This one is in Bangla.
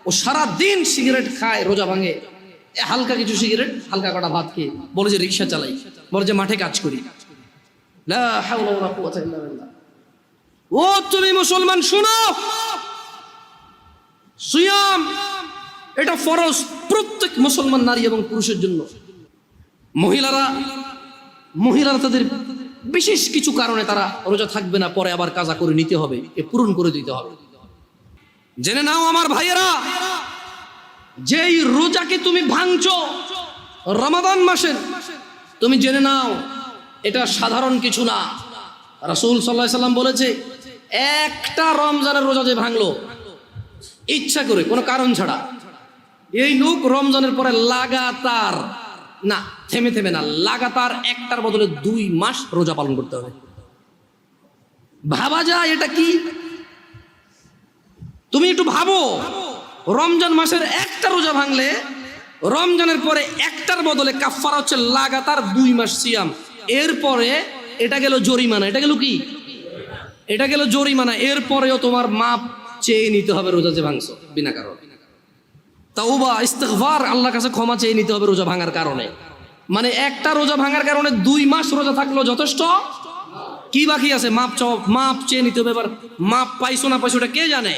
ও সারা দিন সিগারেট খায়, রোজা ভাঙে, হালকা কিছু সিগারেট, হালকা কটা ভাত খেয়ে বলে যে রিক্সা চালাই, বলে যে মাঠে কাজ করি। লা হাওলা ওয়ালা কুওয়াতা ইল্লা বিল্লাহ। ও তুমি মুসলমান শুনো, সিয়াম এটা ফরজ প্রত্যেক মুসলমান নারী এবং পুরুষের জন্য। মহিলারা তাদের বিশেষ কিছু কারণে তারা রোজা থাকবে না, পরে আবার কাজা করে নিতে হবে, এ পূরণ করে দিতে হবে। জেনে নাও আমার ভাইয়েরা, যেই রোজাকে তুমি ভাঙছো রমাদান মাসের, তুমি জেনে নাও এটা সাধারণ কিছু না। রাসূল সাল্লাল্লাহু আলাইহি সাল্লাম বলেছে, একটা রমজানের রোজা যে ভাঙলো ইচ্ছা করে কোনো কারণ ছাড়া, এই লোক রমজানের পরে লাগাতার না, থেমে থেমে না, লাগাতার একটার বদলে 2 মাস রোজা পালন করতে হবে। ভাবা যায় এটা কি? তুমি একটু ভাবো, রমজান মাসের একটা রোজা ভাঙলে রমজানের পরে একটার বদলে কাফারা হচ্ছে লাগাতার 2 মাস সিয়াম। এরপরে এটা গেল জরিমানা, এটা গেল কি? এটা গেল জরিমানা। এরপরেও তোমার মাপ চেয়ে নিতে হবে রোজা যে ভাঙছো বিনা কারণে। তাওবা ইস্তিগফার, আল্লাহর কাছে ক্ষমা চেয়ে নিতে হবে রোজা ভাঙার কারণে। মানে একটা রোজা ভাঙার কারণে 2 মাস রোজা থাকলো যথেষ্ট, কি বাকি আছে? মাপ চেয়ে নিতে হবে। এবার মাপ পাইছো না পাইছো ওটা কে জানে।